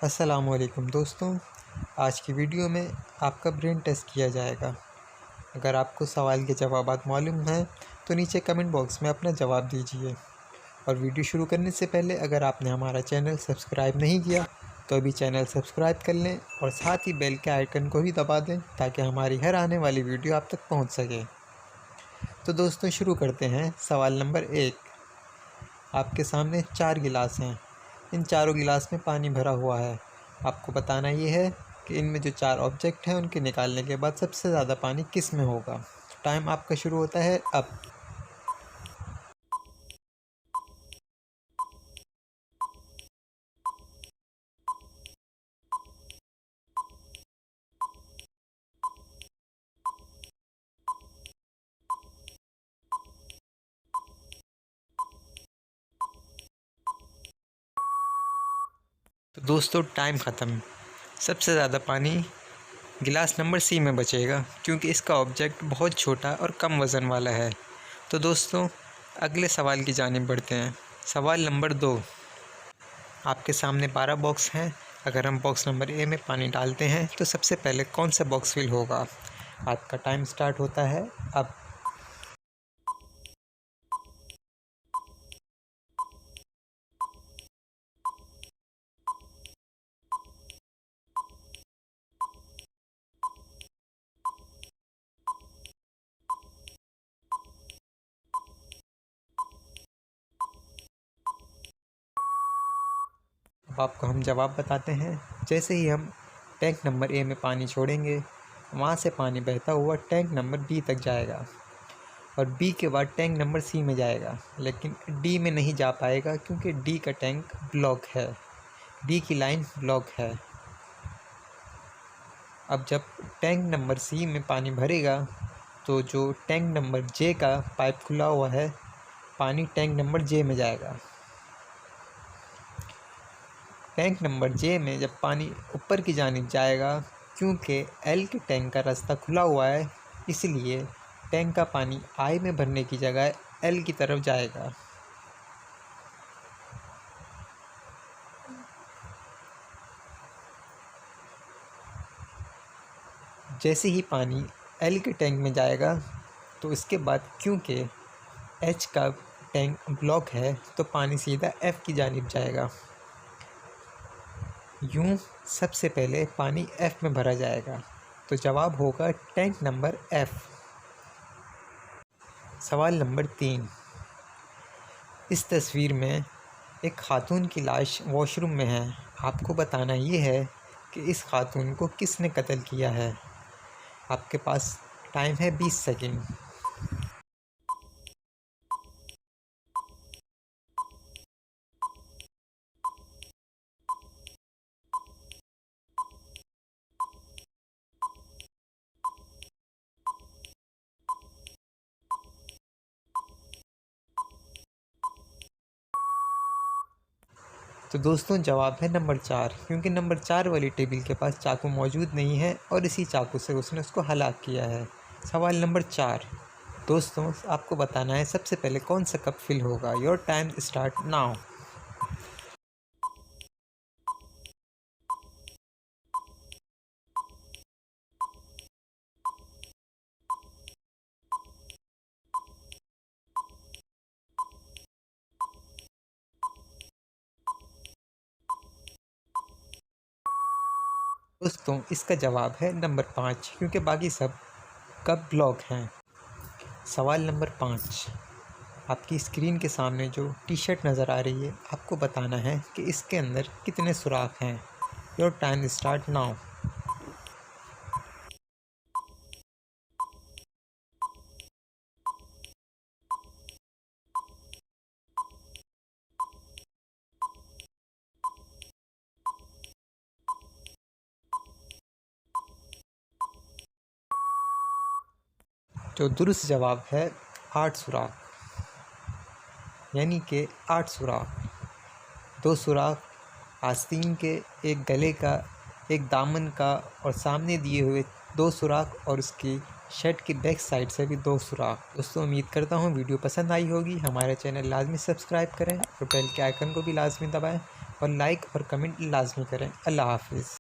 अस्सलामुअलैकुम दोस्तों, आज की वीडियो में आपका ब्रेन टेस्ट किया जाएगा। अगर आपको सवाल के जवाबात मालूम हैं तो नीचे कमेंट बॉक्स में अपना जवाब दीजिए। और वीडियो शुरू करने से पहले अगर आपने हमारा चैनल सब्सक्राइब नहीं किया तो अभी चैनल सब्सक्राइब कर लें और साथ ही बेल के आइकन को भी दबा दें ताकि हमारी हर आने वाली वीडियो आप तक पहुंच सके। तो दोस्तों शुरू करते हैं। सवाल नंबर 1। आपके सामने 4 गिलास हैं। इन चारों गिलास में पानी भरा हुआ है। आपको बताना ये है कि इनमें जो 4 ऑब्जेक्ट हैं उनके निकालने के बाद सबसे ज़्यादा पानी किस में होगा। टाइम आपका शुरू होता है अब। तो दोस्तों टाइम ख़त्म। सबसे ज़्यादा पानी गिलास नंबर सी में बचेगा क्योंकि इसका ऑब्जेक्ट बहुत छोटा और कम वज़न वाला है। तो दोस्तों अगले सवाल की जानिब बढ़ते हैं। सवाल नंबर 2। आपके सामने 12 बॉक्स हैं। अगर हम बॉक्स नंबर ए में पानी डालते हैं तो सबसे पहले कौन सा बॉक्स फिल होगा। आपका टाइम स्टार्ट होता है अब। अब आपको हम जवाब बताते हैं। जैसे ही हम टैंक नंबर ए में पानी छोड़ेंगे वहाँ से पानी बहता हुआ टैंक नंबर बी तक जाएगा और बी के बाद टैंक नंबर सी में जाएगा, लेकिन डी में नहीं जा पाएगा क्योंकि डी का टैंक ब्लॉक है। डी की लाइन ब्लॉक है। अब जब टैंक नंबर सी में पानी भरेगा तो जो टैंक नंबर जे का पाइप खुला हुआ है, पानी टैंक नंबर जे में जाएगा। टैंक नंबर जे में जब पानी ऊपर की जानिब जाएगा, क्योंकि एल के टैंक का रास्ता खुला हुआ है, इसलिए टैंक का पानी आई में भरने की जगह एल की तरफ जाएगा। जैसे ही पानी एल के टैंक में जाएगा तो इसके बाद क्योंकि एच का टैंक ब्लॉक है तो पानी सीधा एफ़ की जानिब जाएगा। यूँ सबसे पहले पानी एफ़ में भरा जाएगा। तो जवाब होगा टैंक नंबर एफ़। सवाल नंबर 3। इस तस्वीर में एक खातून की लाश वॉशरूम में है। आपको बताना ये है कि इस खातून को किसने कत्ल किया है। आपके पास टाइम है 20 सेकंड। तो दोस्तों जवाब है नंबर 4, क्योंकि नंबर 4 वाली टेबल के पास चाकू मौजूद नहीं है और इसी चाकू से उसने उसको हलाक किया है। सवाल नंबर 4। दोस्तों आपको बताना है सबसे पहले कौन सा कप फिल होगा। Your time start now. दोस्तों इसका जवाब है नंबर 5, क्योंकि बाकी सब कप ब्लॉक हैं। सवाल नंबर 5। आपकी स्क्रीन के सामने जो टी शर्ट नज़र आ रही है, आपको बताना है कि इसके अंदर कितने सुराख हैं। Your time start now. जो दुरुस्त जवाब है 8 सुराख, यानी कि 8 सुराख। 2 सुराख आस्तीन के, एक गले का, एक दामन का और सामने दिए हुए 2 सुराख और उसकी शर्ट की बैक साइड से भी 2 सुराख। दोस्तों उम्मीद करता हूँ वीडियो पसंद आई होगी। हमारे चैनल लाजमी सब्सक्राइब करें और बेल के आइकन को भी लाजमी दबाएं और लाइक और कमेंट लाजमी करें। अल्लाह हाफिज़।